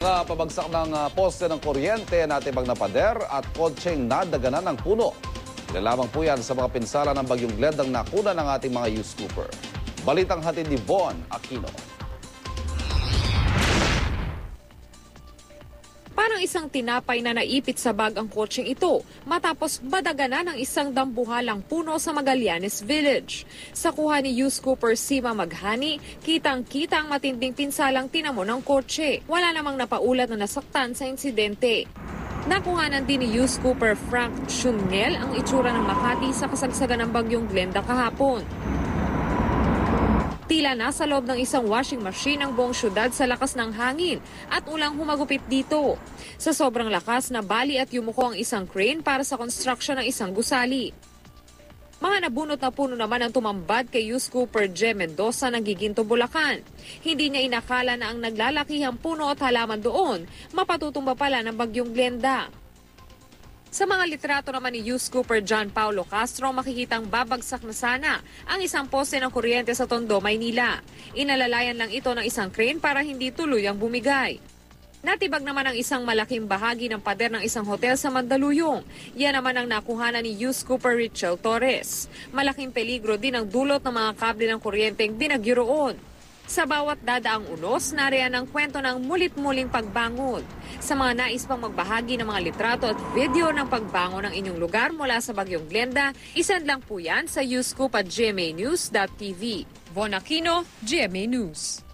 Pabagsak ng poste ng kuryente na tibag na pader at kotseng nadaganan ng puno. Lamang po yan sa mga pinsala ng bagyong Glenda ang nakuna ng ating mga youth scooper. Balitang hatid ni Von Aquino. Parang isang tinapay na naipit sa bag ang kotseng ito matapos badaganan ng isang dambuhalang puno sa Magallanes Village. Sa kuha ni youth scooper Sima Maghani, kitang-kita ang matinding pinsalang tinamo ng kotse. Wala namang napaulat na nasaktan sa insidente. Nakuhanan din ni youth scooper Frank Chunel ang itsura ng Makati sa kasagsagan ng bagyong Glenda kahapon. Tila nasa loob ng isang washing machine ang buong syudad sa lakas ng hangin at ulang humagupit dito. Sa sobrang lakas, nabali at yumuko ang isang crane para sa construction ng isang gusali. Mga nabunot na puno naman ang tumambad kay youth scooper J. Mendoza ng Giginto, Bulacan. Hindi niya inakala na ang naglalakihang puno at halaman doon mapatutumba pala ng bagyong Glenda. Sa mga litrato naman ni youth scooper John Paulo Castro, makikitang babagsak na sana ang isang poste ng kuryente sa Tondo, Maynila. Inalalayan lang ito ng isang crane para hindi tuluyang bumigay. Natibag naman ang isang malaking bahagi ng pader ng isang hotel sa Mandaluyong. Yan naman ang nakuhanan ni youth scooper Richel Torres. Malaking peligro din ang dulot ng mga kable ng kuryenteng binagyo roon. Sa bawat dadaang unos, nariyan ang kwento ng mulit-muling pagbangon. Sa mga nais pang magbahagi ng mga litrato at video ng pagbangon ng inyong lugar mula sa bagyong Glenda, isend lang po yan sa youthscoop@gmanews.tv. Von Aquino, GMA News.